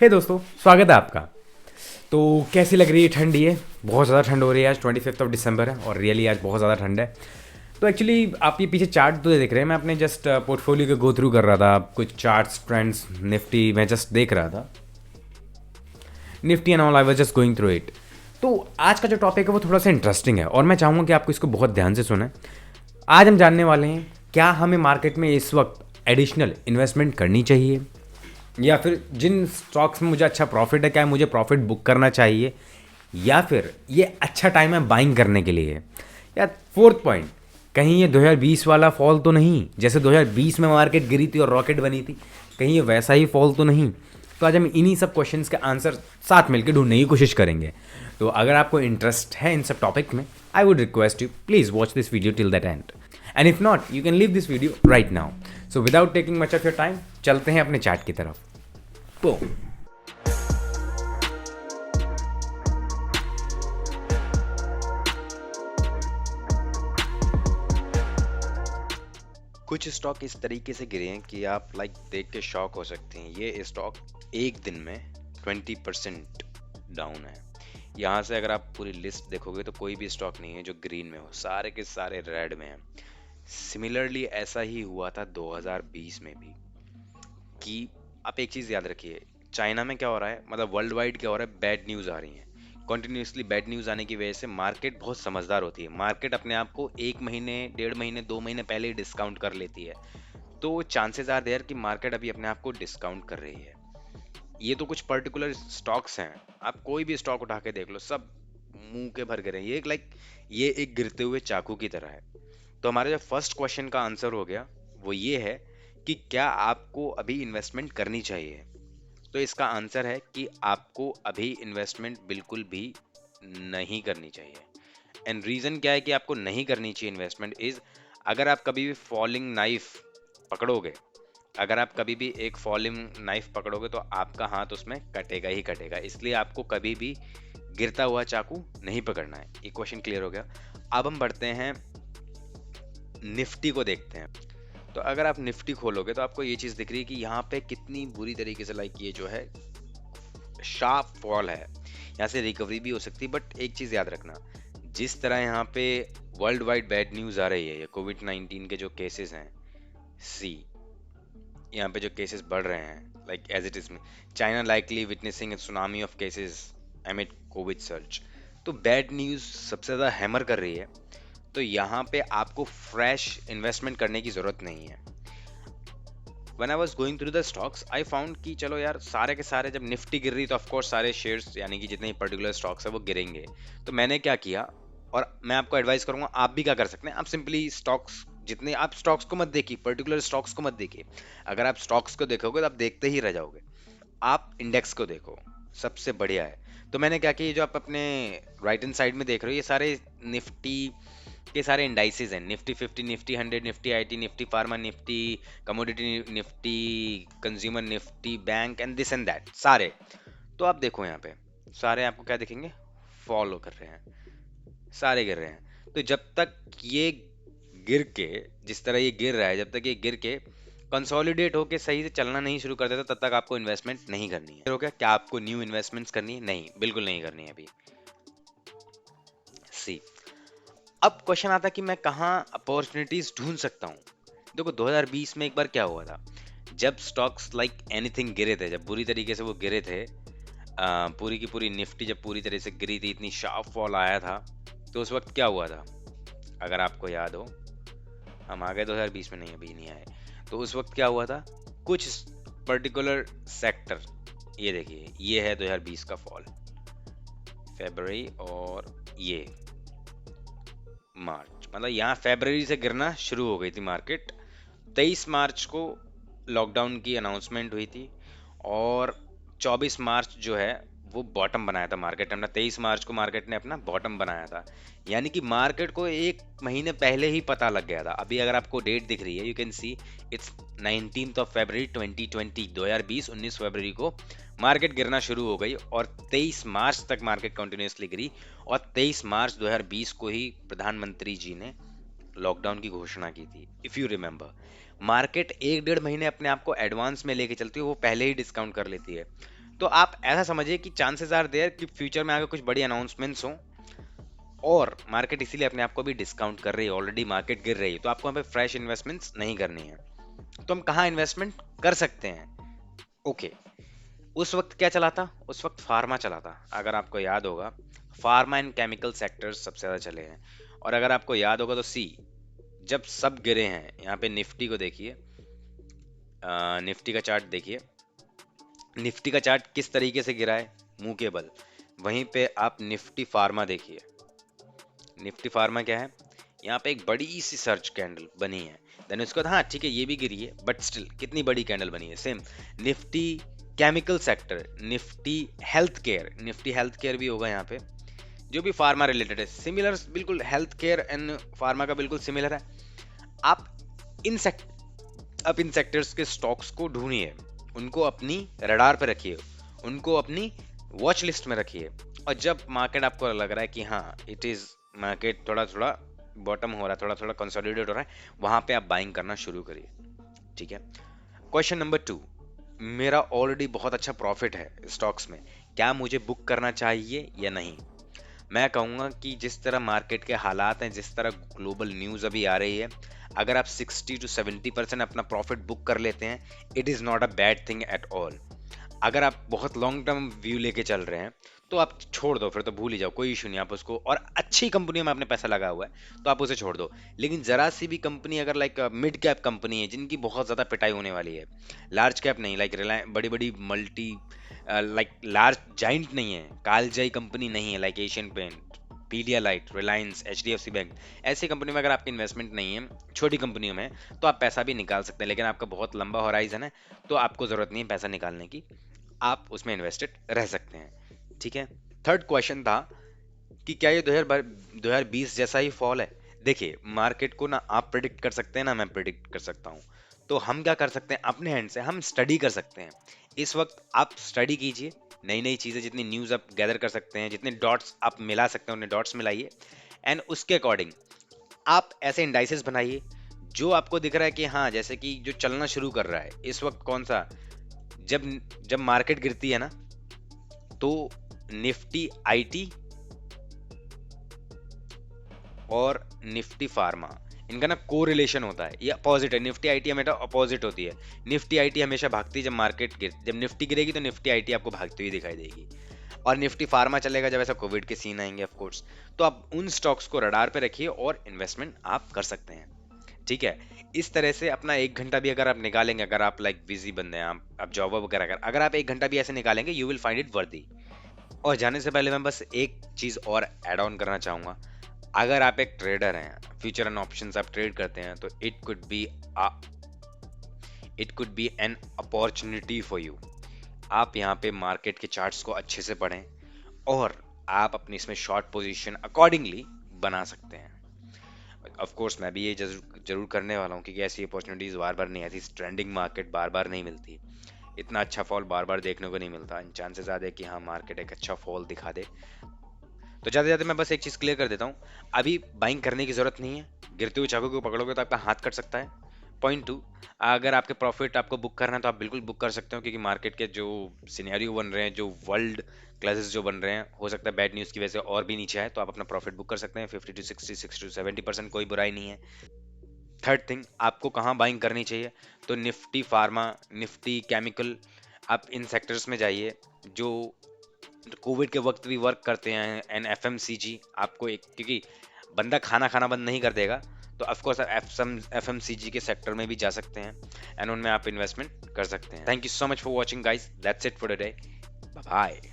हे दोस्तों, स्वागत है आपका। तो कैसी लग रही है ठंड? ये बहुत ज़्यादा ठंड हो रही है। आज 25 है और रियली आज बहुत ज़्यादा ठंड है। तो एक्चुअली आप ये पीछे चार्ट तो देख रहे हैं, मैं अपने जस्ट पोर्टफोलियो को गो थ्रू कर रहा था। कुछ चार्ट्स, ट्रेंड्स, निफ्टी मैं जस्ट देख रहा था, Nifty and all. I was just going through it. तो आज का जो टॉपिक है वो थोड़ा सा इंटरेस्टिंग है और मैं चाहूँगा कि आपको इसको बहुत ध्यान से सुने। आज हम जानने वाले हैं क्या हमें मार्केट में इस वक्त एडिशनल इन्वेस्टमेंट करनी चाहिए, या फिर जिन स्टॉक्स में मुझे अच्छा प्रॉफिट है क्या मुझे प्रॉफिट बुक करना चाहिए, या फिर ये अच्छा टाइम है बाइंग करने के लिए। या फोर्थ पॉइंट, कहीं ये 2020 वाला फॉल तो नहीं, जैसे 2020 में मार्केट गिरी थी और रॉकेट बनी थी, कहीं ये वैसा ही फॉल तो नहीं। तो आज हम इन्हीं सब क्वेश्चंस के आंसर साथ मिलकर ढूंढने की कोशिश करेंगे। तो अगर आपको इंटरेस्ट है इन सब टॉपिक में, I would request you please watch this video till that and, and if not you can leave this video right now. So without taking much of your time चलते हैं अपने चार्ट की तरफ। तो कुछ स्टॉक इस तरीके से गिरे हैं कि आप देख के शॉक हो सकते हैं। ये स्टॉक एक दिन में 20% डाउन है। यहाँ से अगर आप पूरी लिस्ट देखोगे तो कोई भी स्टॉक नहीं है जो ग्रीन में हो, सारे के सारे रेड में हैं। सिमिलरली ऐसा ही हुआ था 2020 में भी। कि आप एक चीज़ याद रखिए, चाइना में क्या हो रहा है, मतलब वर्ल्ड वाइड क्या हो रहा है, बैड न्यूज़ आ रही है। कॉन्टिन्यूसली बैड न्यूज़ आने की वजह से मार्केट बहुत समझदार होती है। मार्केट अपने आप को 1 महीने, 1.5 महीने, 2 महीने पहले ही डिस्काउंट कर लेती है। तो चांसेस आर देयर कि मार्केट अभी अपने आप को डिस्काउंट कर रही है। ये तो कुछ पर्टिकुलर स्टॉक्स हैं, आप कोई भी स्टॉक उठा के देख लो, सब मुंह के भर गए हैं। ये एक गिरते हुए चाकू की तरह है। तो हमारा जो फर्स्ट क्वेश्चन का आंसर हो गया वो ये है कि क्या आपको अभी इन्वेस्टमेंट करनी चाहिए। तो इसका आंसर है कि आपको अभी इन्वेस्टमेंट बिल्कुल भी नहीं करनी चाहिए। एंड रीजन क्या है कि आपको नहीं करनी चाहिए इन्वेस्टमेंट इज, अगर आप कभी भी फॉलिंग नाइफ पकड़ोगे, अगर आप कभी भी एक फॉलिंग नाइफ पकड़ोगे तो आपका हाथ उसमें कटेगा ही कटेगा। इसलिए आपको कभी भी गिरता हुआ चाकू नहीं पकड़ना है। ये क्वेश्चन क्लियर हो गया। अब हम बढ़ते हैं निफ्टी को देखते हैं। तो अगर आप निफ्टी खोलोगे तो आपको ये चीज दिख रही है कि यहाँ पे कितनी बुरी तरीके से ये जो है शार्प फॉल है। यहाँ से रिकवरी भी हो सकती है, बट एक चीज याद रखना, जिस तरह यहाँ पे वर्ल्ड वाइड बैड न्यूज आ रही है, ये कोविड-19 के जो केसेस हैं, सी यहाँ पे जो केसेस बढ़ रहे हैं, एज इट इज में, China likely witnessing tsunami of cases एमिड Covid surge. तो बैड न्यूज सबसे ज्यादा हैमर कर रही है। तो यहाँ पे आपको फ्रेश इन्वेस्टमेंट करने की जरूरत नहीं है। When I was going through the stocks, I found कि चलो यार, सारे के सारे जब निफ्टी गिर रही तो ऑफ कोर्स सारे शेयर्स यानी कि जितने पर्टिकुलर स्टॉक्स है वो गिरेंगे। तो मैंने क्या किया, और मैं आपको एडवाइस करूंगा आप भी क्या कर सकते हैं, आप सिंपली स्टॉक्स, जितने आप स्टॉक्स को मत देखिए, पर्टिकुलर स्टॉक्स को मत देखिए। अगर आप स्टॉक्स को देखोगे तो आप देखते ही रह जाओगे। आप इंडेक्स को देखो, सबसे बढ़िया है। तो मैंने क्या किया, जो आप अपने राइट हैंड साइड में देख रहे हो, ये सारे निफ्टी के सारे इंडाइसेस हैं। Nifty 50, Nifty 100, Nifty IT, Nifty pharma, Nifty commodity, Nifty consumer, Nifty bank and this and that, सारे। तो आप देखो यहाँ पे सारे आपको क्या दिखेंगे, फॉलो कर रहे हैं, सारे गिर रहे हैं। तो जब तक ये गिर के, जिस तरह ये गिर रहा है, जब तक ये गिर के कंसोलिडेट होके सही से चलना नहीं शुरू कर देता, तब तक आपको इन्वेस्टमेंट नहीं करनी है। हो गया, क्या आपको न्यू इन्वेस्टमेंट्स करनी है? नहीं, बिल्कुल नहीं करनी है अभी। सी, अब क्वेश्चन आता है कि मैं कहाँ अपॉर्चुनिटीज ढूंढ सकता हूँ। देखो 2020 में एक बार क्या हुआ था, जब स्टॉक्स एनीथिंग गिरे थे, जब बुरी तरीके से वो गिरे थे, पूरी की पूरी निफ्टी जब पूरी तरह से गिरी थी, इतनी शार्प फॉल आया था, तो उस वक्त क्या हुआ था, अगर आपको याद हो, हम आ गए 2020 में, नहीं अभी नहीं आए। तो उस वक्त क्या हुआ था, कुछ पर्टिकुलर सेक्टर, ये देखिए, ये है 2020 का फॉल, फरवरी और ये मार्च, मतलब यहाँ फरवरी से गिरना शुरू हो गई थी मार्केट। 23 मार्च को लॉकडाउन की अनाउंसमेंट हुई थी और 24 मार्च जो है वो बॉटम बनाया था मार्केट ने। 23 मार्च को मार्केट ने अपना बॉटम बनाया था, यानी कि मार्केट को 1 महीने पहले ही पता लग गया था। अभी अगर आपको डेट दिख रही है, you can see it's 19th of February 2020, 2020, 19 फरवरी को मार्केट गिरना शुरू हो गई और 23 मार्च तक मार्केट कंटिन्यूसली गिरी। और 23 मार्च 2020 को ही प्रधानमंत्री जी ने लॉकडाउन की घोषणा की थी, इफ यू रिमेंबर। मार्केट 1 डेढ़ महीने अपने आप को एडवांस में लेके चलती है, वो पहले ही डिस्काउंट कर लेती है। तो आप ऐसा समझिए कि चांसेस आर देयर कि फ्यूचर में आगे कुछ बड़ी अनाउंसमेंट्स हों, और मार्केट इसीलिए अपने आप को भी डिस्काउंट कर रही है, ऑलरेडी मार्केट गिर रही है, तो आपको यहाँ पे फ्रेश इन्वेस्टमेंट्स नहीं करनी है। तो हम कहाँ इन्वेस्टमेंट कर सकते हैं? ओके, उस वक्त क्या चला था? उस वक्त फार्मा चला था, अगर आपको याद होगा। फार्मा एंड केमिकल सेक्टर्स सबसे ज्यादा चले हैं। और अगर आपको याद होगा तो जब सब गिरे हैं, यहाँ पे निफ्टी को देखिए, निफ्टी का चार्ट देखिए, निफ्टी का चार्ट किस तरीके से गिरा है, मुंह के बल। वहीं पे आप निफ्टी फार्मा देखिए, निफ्टी फार्मा क्या है, यहाँ पे एक बड़ी सी सर्च कैंडल बनी है, देन उसके बाद हाँ ठीक है ये भी गिरी है, बट स्टिल कितनी बड़ी कैंडल बनी है। Same Nifty chemical sector, Nifty health care भी होगा यहाँ पे, जो भी फार्मा रिलेटेड है, सिमिलर, बिल्कुल हेल्थ केयर एंड फार्मा का बिल्कुल सिमिलर है। आप इन सेक्टर्स के स्टॉक्स को ढूंढिए, उनको अपनी रडार पे रखिए, उनको अपनी वॉच लिस्ट में रखिए, और जब मार्केट आपको लग रहा है कि हाँ इट इज मार्केट थोड़ा थोड़ा बॉटम हो रहा है, थोड़ा थोड़ा कंसोलिडेट हो रहा है, वहां पे आप बाइंग करना शुरू करिए। ठीक है। क्वेश्चन नंबर 2, मेरा ऑलरेडी बहुत अच्छा प्रॉफिट है स्टॉक्स में, क्या मुझे बुक करना चाहिए या नहीं? मैं कहूँगा कि जिस तरह मार्केट के हालात हैं, जिस तरह ग्लोबल न्यूज़ अभी आ रही है, अगर आप 60 to 70% अपना प्रॉफिट बुक कर लेते हैं, it is not a bad thing at all. अगर आप बहुत लॉन्ग टर्म व्यू लेके चल रहे हैं तो आप छोड़ दो, फिर तो भूल ही जाओ, कोई इशू नहीं आप उसको, और अच्छी कंपनियों में आपने पैसा लगा हुआ है तो आप उसे छोड़ दो। लेकिन जरा सी भी कंपनी अगर लाइक मिड कैप कंपनी है जिनकी बहुत ज़्यादा पिटाई होने वाली है, लार्ज कैप नहीं, लाइक रिलायंस, बड़ी बड़ी मल्टी, लाइक लार्ज जाइंट नहीं है, कालजाई कंपनी नहीं है, like Asian paint, Pedialyte, Reliance, HDFC bank, ऐसी कंपनी में अगर आपकी इन्वेस्टमेंट नहीं है, छोटी कंपनियों में, तो आप पैसा भी निकाल सकते हैं। लेकिन आपका बहुत लंबा होराइजन है तो आपको ज़रूरत नहीं है पैसा निकालने की, आप उसमें इन्वेस्टेड रह सकते हैं। ठीक है। थर्ड क्वेश्चन था कि क्या ये 2020 जैसा ही फॉल है? देखिए, मार्केट को ना आप प्रिडिक्ट कर सकते हैं ना मैं प्रिडिक्ट कर सकता हूँ। तो हम क्या कर सकते हैं, अपने हैंड से हम स्टडी कर सकते हैं। इस वक्त आप स्टडी कीजिए, नई नई चीज़ें, जितनी न्यूज़ आप गैदर कर सकते हैं, जितने डॉट्स आप मिला सकते हैं उन्हें डॉट्स मिलाइए, एंड उसके अकॉर्डिंग आप ऐसे इंडाइसेस बनाइए जो आपको दिख रहा है कि हाँ, जैसे कि जो चलना शुरू कर रहा है इस वक्त कौन सा, जब जब मार्केट गिरती है ना, तो निफ्टी आईटी और निफ्टी फार्मा, इनका ना कोरिलेशन होता है, ये अपोजिट है। निफ्टी आईटी हमेशा अपोजिट होती है, निफ्टी आईटी हमेशा भागती है जब निफ्टी गिरेगी तो निफ्टी आईटी आपको भागती हुई दिखाई देगी, और निफ्टी फार्मा चलेगा जब ऐसा कोविड के सीन आएंगे ऑफ कोर्स। तो आप उन स्टॉक्स को रडार पे रखिए और इन्वेस्टमेंट आप कर सकते हैं। ठीक है। इस तरह से अपना 1 घंटा भी अगर आप निकालेंगे, अगर आप लाइक बिजी बंदे हैं, आप जॉब वगैरह अगर आप 1 घंटा भी ऐसे निकालेंगे, यू विल फाइंड इट वर्दी। और जाने से पहले मैं बस एक चीज और ऐड ऑन करना चाहूंगा, अगर आप एक ट्रेडर हैं, फ्यूचर एंड ऑप्शंस आप ट्रेड करते हैं, तो it could be an opportunity for you. आप यहाँ पे मार्केट के चार्ट्स को अच्छे से पढ़ें और आप अपनी इसमें शॉर्ट पोजीशन अकॉर्डिंगली बना सकते हैं। ऑफ कोर्स मैं भी ये जरूर करने वाला हूँ, क्योंकि ऐसी अपॉर्चुनिटीज बार बार नहीं आती, ट्रेंडिंग मार्केट बार बार नहीं मिलती, इतना अच्छा फॉल बार बार देखने को नहीं मिलता। चांसेस ज़्यादा है कि हाँ मार्केट एक अच्छा फॉल दिखा दे। तो जाते जाते मैं बस एक चीज़ क्लियर कर देता हूँ, अभी बाइंग करने की ज़रूरत नहीं है, गिरते हुए चाकू को पकड़ोगे तो आपका हाथ कट सकता है। पॉइंट 2, अगर आपके प्रॉफिट आपको बुक करना है तो आप बिल्कुल बुक कर सकते हो, क्योंकि मार्केट के जो सिनेरियो बन रहे हैं, जो वर्ल्ड क्लासेस जो बन रहे हैं, हो सकता है बैड न्यूज़ की वजह से और भी नीचे आए, तो आप अपना प्रॉफिट बुक कर सकते हैं 50 to 60, 60 to 70%, कोई बुराई नहीं है। थर्ड थिंग, आपको कहाँ बाइंग करनी चाहिए, तो निफ्टी फार्मा, निफ्टी केमिकल, आप इन सेक्टर्स में जाइए जो कोविड के वक्त भी वर्क करते हैं, एंड एफएमसीजी आपको एक, क्योंकि बंदा खाना खाना बंद नहीं कर देगा, तो ऑफकोर्स एफएमसीजी के सेक्टर में भी जा सकते हैं एंड उनमें आप इन्वेस्टमेंट कर सकते हैं। Thank you so much for watching guys, that's it for today, bye bye.